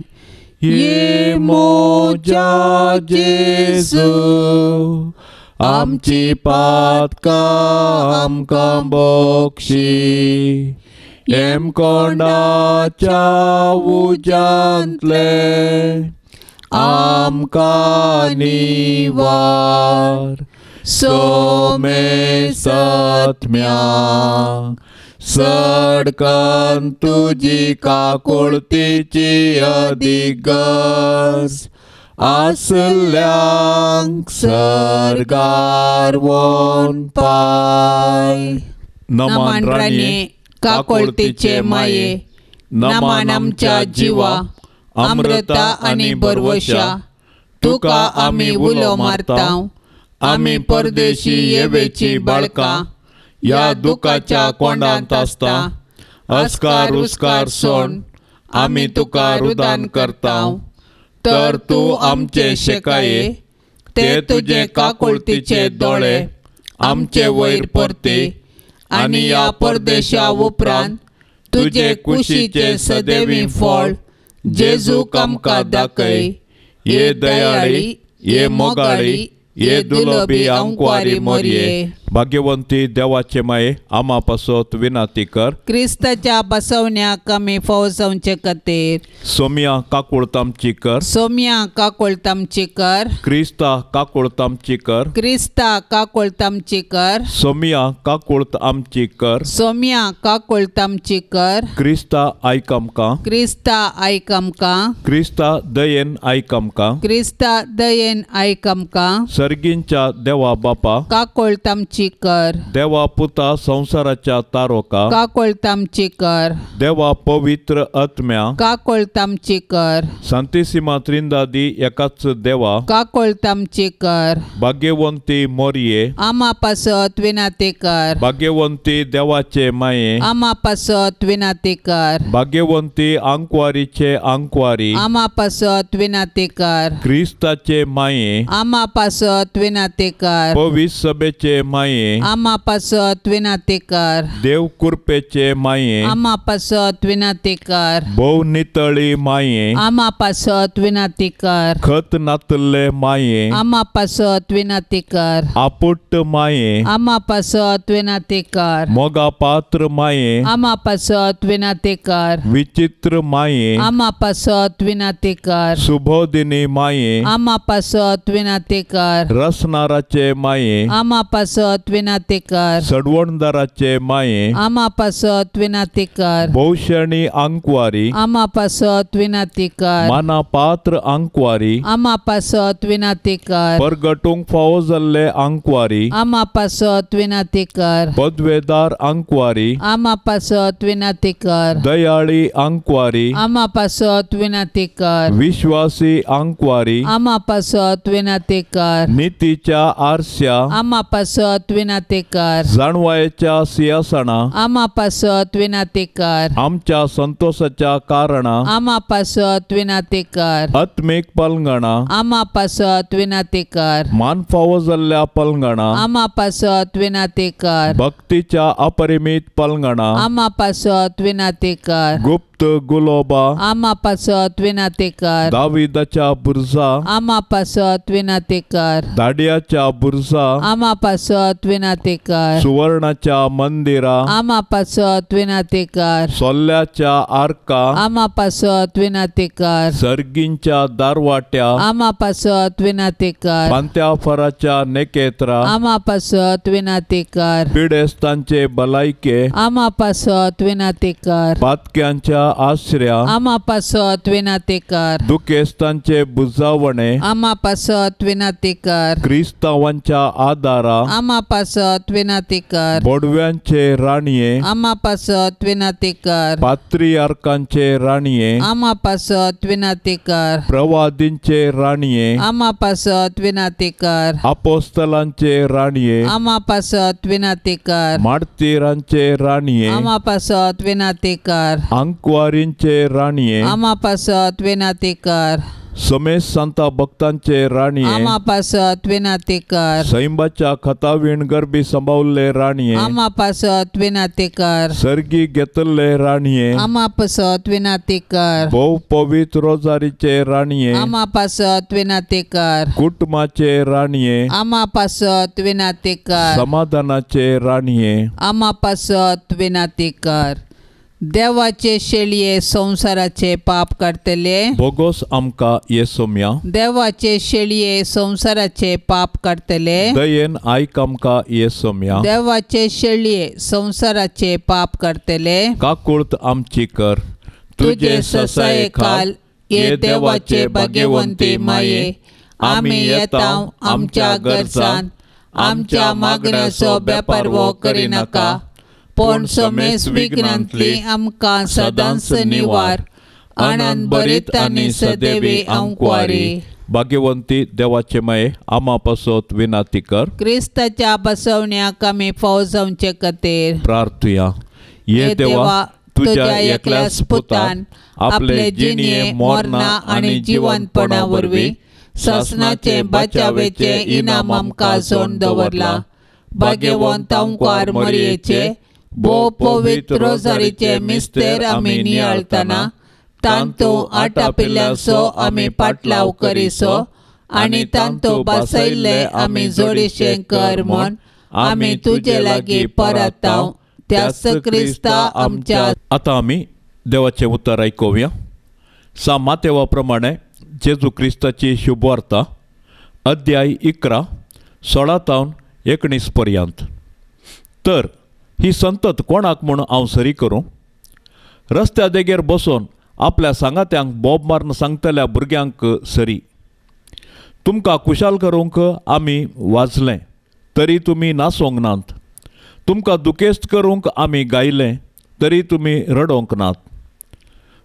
ये मोजा जेजू आमची पातका आमकां बक्षी एम कोंडाच्या उजांतले आमकां निवार सोमे सत्म्या सडकन तुजी काकुळतीची अधिगस आसल्यांक सरगार वोन पाय. नमान राणे काकोळतीचे माये नमान आमच्या जिवा अमृता आणि बरवशा तुका आम्ही उलो मारताव. आम्ही परदेशी येवेची बाळका या दुखाच्या कोंडांत आसता अस्कार उस्कार सोड आम्ही तुका रुदान करताव. तर तू आमचे शेकाये ते तुझे काकुळतीचे दोळे आमचे वयर परते आणि या परदेशा उपरांत तुझे कुशीचे सदैवी फळ जेजूक आमकां दाखय. ये दयाळी ये मोगाळी ये दुलोबी अंकवारी मोरये. भाग्यवंती देवाचे माये आम्हा पासत विनाती कर. क्रिस्ताच्या बसवण्याक आमी फौजवचे खातीर सोम्या काकुळतामची कर. सोम्या काकुळतामची कर. क्रिस्ता काकुळतामची कर. क्रिस्ता काकुळतामची कर. सोम्या काकुळत आमची कर. सोम्या काकुळतामची कर. क्रिस्ता आयकमका. क्रिस्ता आयकमका. क्रिस्ता दयेन आयकमका. क्रिस्ता दयेन आयकमका. सर्गींच्या देवा बापा, काकोळत आमची कर, देवा पुता संसाराच्या तारोका, काकोळत आमची कर, देवा पवित्र आत्म्या, काकोळत आमची कर, सांतिसिमा त्रिंदादी एकाच देवा, काकोळत आमची कर, भाग्यवंती मोरये, आम्हा पासत विनाते कर, भाग्यवंती देवाचे माये, आम्हा पासत विनाते कर, भाग्यवंती अंकवारीचे अंकवारी, आम्हा पासत विनाते कर, ख्रिस्ताचे माये, आम्हा पासत विनाते कर, पवित्र सभेचे माये, आम्हा पासत विनाते कर, देव कृपेचे माये, आम्हा पासत विनाते कर, भोव नितळी माये, आम्हा पासत विनाते कर, खत नातले माये, आम्हा पासत विनाते कर, आपुट्ट माये, आम्हा पासत विनाते कर, मोगा पात्र माये, आम्हा पासत विनाते कर, विचित्र माये, आम्हा पासत विनाते कर, सुबोधिनी माये, आम्हा पासत विनाते कर, रसनाराचे माये, आम्हा पासत विनाते कर, सडवणदाराचे माये, आम्हा पासत विनाते कर, भौषणी अंकवारी, आम्हा पासत विनाते कर, माना पात्र अंकवारी, आम्हा पासत विनाते कर, परगटूंक फावो जाल्ले अंकवारी, आम्हा पासत विनाते कर, पदवेदार अंकवारी, आम्हा पासत विनाते कर, दयाळी अंकवारी, आम्हा पासत विनाते कर, विश्वासी अंकवारी, आम्हा पासत विनाते कर, नीतीच्या आरस्या, आम्हा पासत विनाते कर, जाणवायेच्या सिंहासना, आम्हा पासत विनाते कर, आमच्या संतोषाच्या कारणा, आम्हा पासत विनाते कर, आत्मिक पलंगणा, आम्हा पासत विनाते कर, मान फावो जाल्ल्या पलंगणा, आम्हा पासत विनाते कर, भक्तीच्या अपरिमित पलंगणा, आम्हा पासत विनाते कर, गुप्त गुलोबा, आम्हा पासत विनाते कर, दाविदाच्या बुरजा, आम्हा पासत विनाते कर, दाडियाच्या बुरजा, आम्हा पासत विनाते कर, सुवर्णाच्या मंदिरा, आम्हा पासत विनाते कर, सोल्ल्याच्या आर्का, आम्हा पासत विनाते कर, सर्गींच्या दारवाट्या, आम्हा पासत विनाते कर, पांत्या फराच्या नेकेत्रा, आम्हा पासत विनाते कर, पिडेस्तांचे बलायके, आम्हा पासत विनाते कर, पातक्यांच्या आश्रया, आम्हा पासत विनाते कर, दुखेस्तांचे बुजावणे, आम्हा पासत विनाते कर, क्रिस्तावांच्या आदारा, आम्हा पासत विनाते कर, बोडव्यांचे राणये, आम्हा पासत विनाते कर, पात्रियार्कांचे राणये, आम्हा पासत विनाते कर, प्रवादींचे राणये, आम्हा पासत विनाते कर, अपोस्तलांचे राणये, आम्हा पासत विनाते कर, मार्तिरांचे राणये, आम्हा पासत विनाते कर, अंकवारींचे राणये, आम्हा पासत विनाते कर, समेश संता भक्तांचे राणये, आम्हा पासत विनाते कर, सैंबाच्या खतावीण गरबी संभावले राणये, आम्हा पासत विनाते कर, सर्गी घेतले राणये, आम्हा पासत विनाते कर, भोव पवित्र रोजारीचे राणये, आम्हा पासत विनाते कर, कुटुंबाचे राणये, आम्हा पासत विनाते कर, समाधानाचे राणये, आम्हा पासत विनाते कर. देवाचे शेळये संसाराचे पाप काढतले, बोगोस आमका येसोम्या, देवाचे शेळये संसाराचे पाप काढतले, दयेन आयक आमका येसोम्या, देवाचे शेळये संसाराचे पाप काढतले, काकुळत आमची कर, तुझे ससाये खाल ये देवाचे भाग्यवंती माये, आम्ही येताव आमच्या गरजान, आमच्या मागण्याचो बेपार वो करिनाका, पण समेस विघ्नांतली आमकां सदांच निवार, आनंद भरीत आनी सदैवी अंकवारी. भाग्यवंती देवाचे माये आमा पासत विनाती कर, क्रिस्ताच्या बसवण्याक आमी फाव जावचे खातीर प्रार्थुया. ये देवा तुझ्या एकल्याच पुतान आपले जिणये मोरना आनी जिवंतपणा वरवीं ससनाचे बचावेचे इनाम आमकां सोडून दवरला. भाग्यवंत अंकवार मरियेचे भोव पवित्र रोजारीचे मिस्तेर आमी नियाळतना तांतू आटा पिल्ल्यांचो आमी पाटलाव करिसो, आनी तांतू बसयल्ले आमी जोडीशे कर म्हूण आमी तुजे लागीं परताव, त्याच क्रिस्ता आमच्या. आता आमी देवाचे उतर आयकुया. मातेवा प्रमाणे जेजू क्रिस्ताची शुभवार्ता अध्याय 11 16 पर्यंत. तर ही संतत कोणाक म्हूण हांव सरी करूं? रस्त्या देगेर बसून आपल्या सांगात्यांक बोब मारून सांगतल्या भुरग्यांक सरी. तुमकां कुशाल करूंक आमी वाजलें तरी तुमी नासोंक नात. तुमकां दुखेस्त करूंक आमी गायलें तरी तुमी रडोंक नात.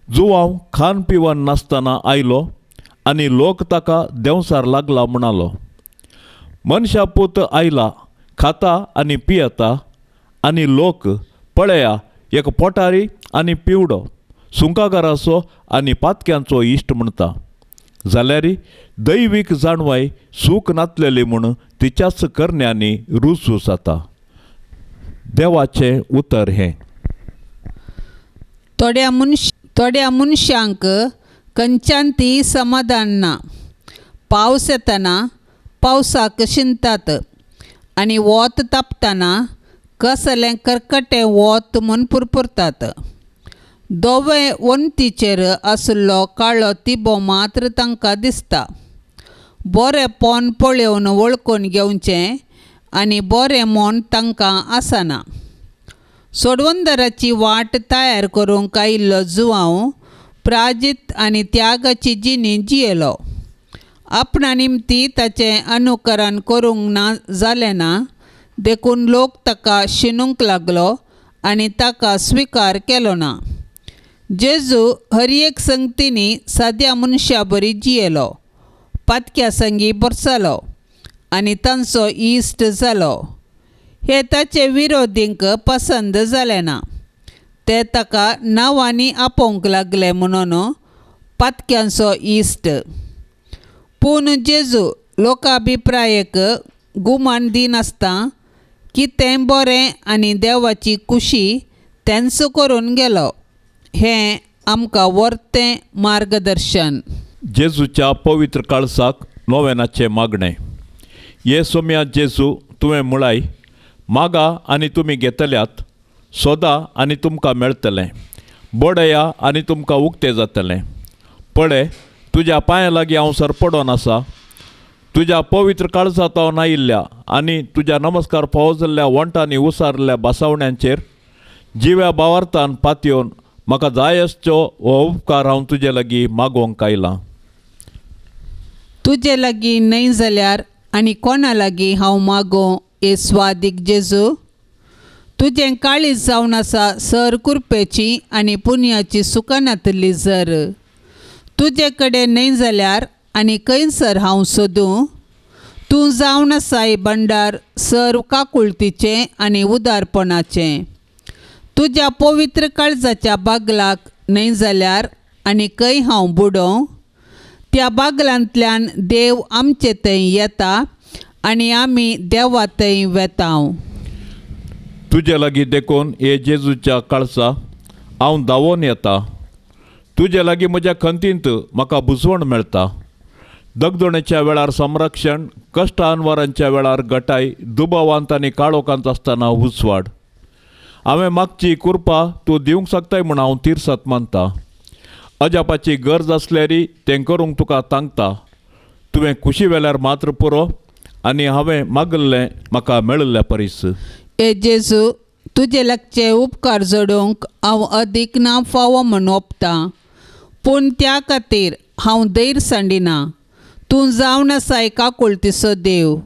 जुवांव खान पिवन नासतना आयलो आनी लोक ताका देंवसार लागला म्हणालो. मनशा पूत आयला, खाता आनी पियेता, आनी लोक पळया एक पोटारी आनी पिवडो, सुंकागाराचो आनी पातक्यांचो इश्ट म्हणटा. जाल्यारी दैवीक जाणवाय सूख नातलेली म्हूण तिच्याच करण्यांनी रुजू जाता. देवाचें उतर हें. थोड्या मनशांक खंयच्यान समाधान ना. पावस येतना पावसाक शिंतात आनी वोत तापतना कसलें कर्कटें वोत म्हूण पुरपुरतात. दोवे वणटीचेर आसलो काळो तिबो मात्र तांकां दिसता. बरें पोन पळोवन वळखून घेवचें आनी बरें मोन तांकां आसना. सोडवंदराची वाट तयार करूंक आयिल्लो जुवांव प्राजीत आनी त्यागाची जिणी जियेलो. आपणा निमती ताचें अनुकरण करूंक ना जालें ना देखून लोक ताका शिनूंक लागलो आनी ताका स्विकार केलो ना. जेजू हर एक संगतींनी साद्या मनशा बरी जियेलो, पातक्या संगी बरसलो आनी तांचो इश्ट जालो. हे ताचे विरोधींक पसंद जालें ना. ते ताका नांवांनी आपोवंक लागले म्हणून पातक्यांचो इश्ट. पूण जेजू लोकाभिप्रायक गुमान दिनासता कितें बरें आनी देवाची खुशी तेंच करून गेलो. हें आमकां वर्तें मार्गदर्शन. जेजूच्या पवित्र काळसाक नोवेनाचें मागणें. हे सोम्या जेजू तुवें म्हळाय, मागा आनी तुमी घेतल्यात, सोदा आनी तुमकां मेळटलें, बडया आनी तुमकां उक्तें जातलें. पळय, तुज्या पांयां लागीं हांव सरपडोन आसा. तुज्या पवित्र काळजांत हांव नायिल्ल्या आनी तुज्या नमस्कार फावो जाल्ल्या वंटांनी उसारल्या बासावण्यांचेर जिव्या भावार्थान पातयेवन म्हाका जाय आसच्यो हो उपकार हांव तुजे लागीं मागोवंक आयलां. तुजे लागीं न्हय जाल्यार आनी कोणा लागीं हांव मागों हे स्वादीक जेजू? तुजें काळीज जावन आसा सर कुरपेची आनी पुण्याची सुकनातली जर. तुजे कडेन न्हय जाल्यार आनी खंयसर हांव सोदूं? तूं जावन आसाय भंडार सर काकुळतीचें आनी उदारपणाचें. तुज्या पवित्र काळजाच्या बागलाक न्हय जाल्यार आनी खंय हांव बुडों? त्या बागलांतल्यान देव आमचे थंय येता आनी आमी देवा थंय वेतांव. तुजे लागीं देखून हे जेजूच्या काळसा हांव धांवोन येता. तुजे लागीं म्हज्या खंतींत म्हाका बुजवण मेळटा. दगदणेच्या वेळार संरक्षण, कश्ट आनवारांच्या वेळार गटाय, दुबावांत आनी काळोखांत आसतना उजवाड. हांवें मागची कुरपा तूं दिवंक शकताय म्हूण हांव तिर्सात मानता. अजापाची गरज आसल्यारी तें करूंक तुका तांगता. तुवें खुशी वेल्यार मात्र पुरो आनी हांवें मागल्लें म्हाका मेळिल्ल्या परीस. ए जेजू, तुजे लागचे उपकार जोडूंक हांव अदीक ना फावो म्हूण ओंपतां. पूण त्या खातीर हांव धैर्य सांडिना. तूं जावन आसाय काकुळतीचो देव.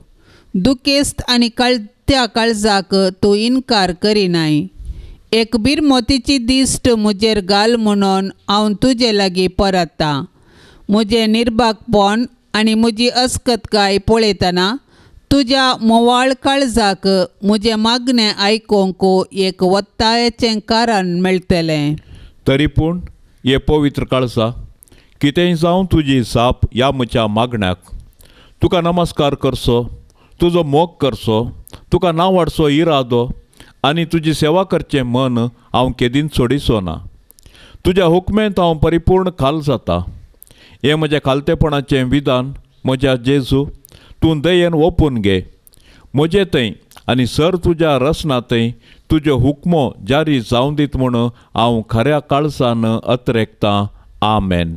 दुखेस्त आनी कळत्या काळजाक तूं इन्कार करिनाय. एक बिरमोतीची दिश्ट म्हजेर घाल म्हणून हांव तुजे लागीं परतां. म्हजें निर्भागपण आनी म्हजी अस्कतकाय पळयतना तुज्या मोवाळ काळजाक म्हजें मागणें आयकूंक एक वत्तायेचें कारण मेळटलें. तरी पूण हे पवित्र काळसा कितेंय जावं तुजी साप ह्या म्हज्या मागण्याक. तुका नमस्कार करचो, तुजो मोग करचो, तुका नांवाडचो इरादो आनी तुजी सेवा करचें मन हांव केदीन सोडिचो ना. तुज्या हुकमेंत हांव परिपूर्ण खाल जाता. हें म्हज्या खालतेपणाचें विधान म्हज्या जेजू तूं दयेन ओपून घे. म्हजे थंय आनी सर तुज्या रसना थंय तुज्यो हुकमो जारी जावं दीत म्हूण हांव खऱ्या काळसान अत्रेकतां. आमेन.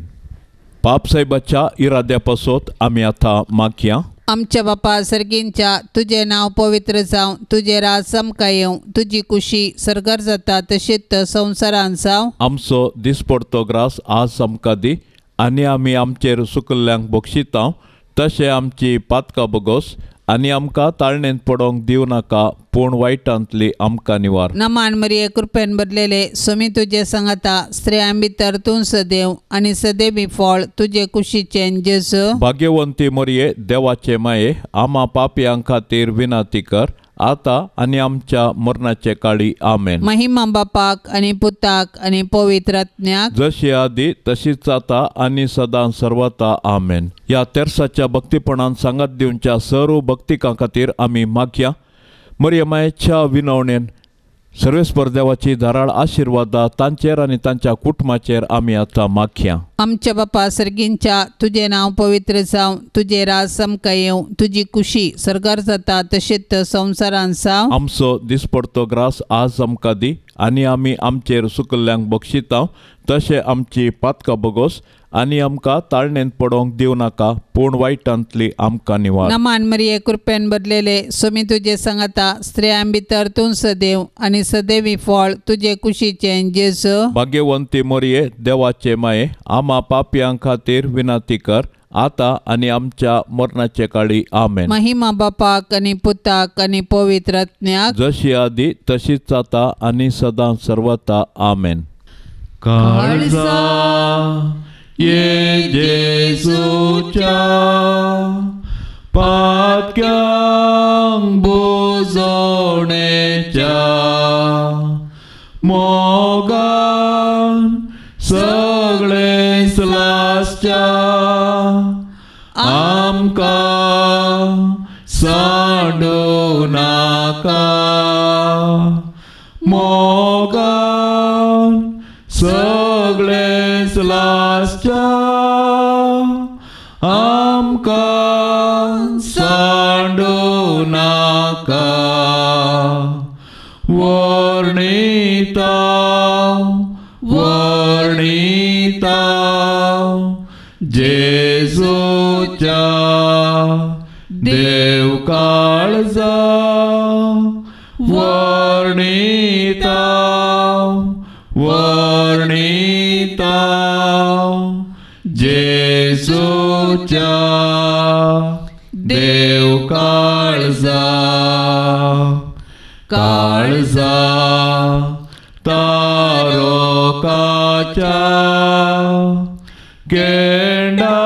पाप साहेबाच्या इराद्या पासत आमी आतां मागया. आमच्या बापा सर्गींच्या तुजें नांव पवित्र जावं, तुजें राज समका येवं, तुजी खुशी सरकार जाता तशीच संवसारांत जावं. आमचो दिसपडतो ग्रास आज आमकां दी आनी आमी आमचेर सुकल्ल्यांक बक्षितांव तशें आमची पातकां बगोस आनी आमकां ताळणेंत पडोंक दिवं नाका पूण वायटांतली आमकां निवार. नमान मरिये कृपेन भरलेले स्वामी तुजे सांगाता स्त्रियां भितर तूं सदैव आनी सदैवी फळ तुजे कुशीचें जेजू. भाग्यवंती मरिये देवाचे माये आमा पापयां खातीर विनाती कर आता आनी आमच्या मरणाचे काळी आमेन. महिमा बापाक आनी पुताक आनी पवित्र आत्म्याक जशी आदी तशीच आता आनी सदां सर्वता आमेन. ह्या तेर्साच्या भक्तीपणान सांगात दिवच्या सर्व भक्तिकां खातीर आमी मागया. मरियमायेच्या विनवणेन सर्वेस्पर देवाची धाराळ आशिर्वादा तांचेर आनी तांच्या कुटुंबाचेर आमी आतां मागया. आमच्या बापा सर्गींच्या तुझे नाव पवित्र जावं, तुझे राज समका येवं, तुझी कुशी सरकार जाता तशेंच संवसारान जावं. आमचो दिसपडतो ग्रास आज आमकां दी आनी आमी आमचेर सुकल्ल्यांक बक्षितांव तशें आमची पातकां बगोस आनी आमकां ताळणेंत पडोंक दिवं नाका पूण वायटांतली आमकां निवार. नमान मरिये कृपेन भरलेले स्वामी तुजे सांगाता स्त्रियां भितर तूं सदैव आनी सदैवी फळ तुजे कुशीचें जेजू. भाग्यवंती मरिये देवाचे माये आमा पापयां खातीर विनाती कर आता आनी आमच्या मरणाचे काळी आमेन. महिमा बापाक आनी पुताक आनी पवित्र आत्म्याक जशी आदी तशीच आता आनी सदां सर्वता आमेन. काळजा ये जेजूच्या पातक्यांक बुजोवणेच्या मोगान सगळे स्लासच्या आमकां सांडू नाका. मोगान सगळे स्लासच्या आमकां सांडू नाका. वर्णिता वर्णिता जेजूच्या देव काळजा. वर्णिता वर्णिता जेजूच्या देव काळजा. काळजा तारोकाच्या केंडा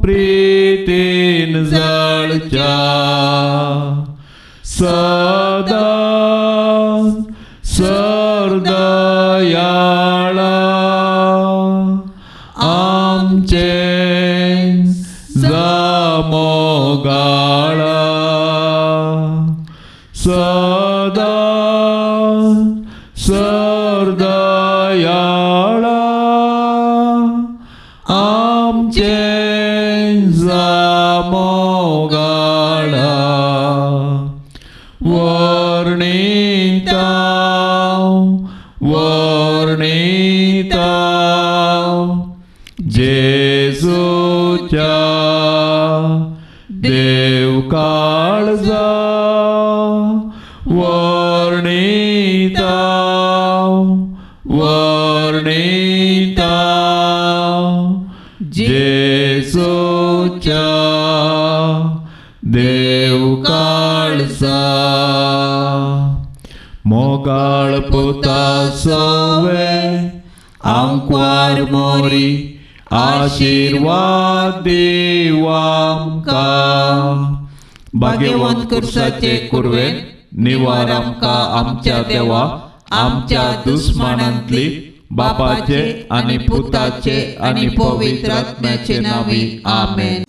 प्रीतीन जळच्या सदा सरदयाळा आमचे जामोगाळा. सदा सरदयाळा आमचे जामोगाळा. वर्णिता वर्णिता जेजूच्या देव काळजा. वर्णिता वर्णिता जेजूच्या देव काळजा. मोगाळ पुता सोवे आंकवार मोरी आशीर्वाद देवा आमकां. भाग्यवंत कुर्साचे कुरवेन निवार आमकां आमच्या देवा आमच्या दुस्मानांतली बापाचे आनी पुताचे आनी पवित्र आत्म्याचे नांवी आमेन.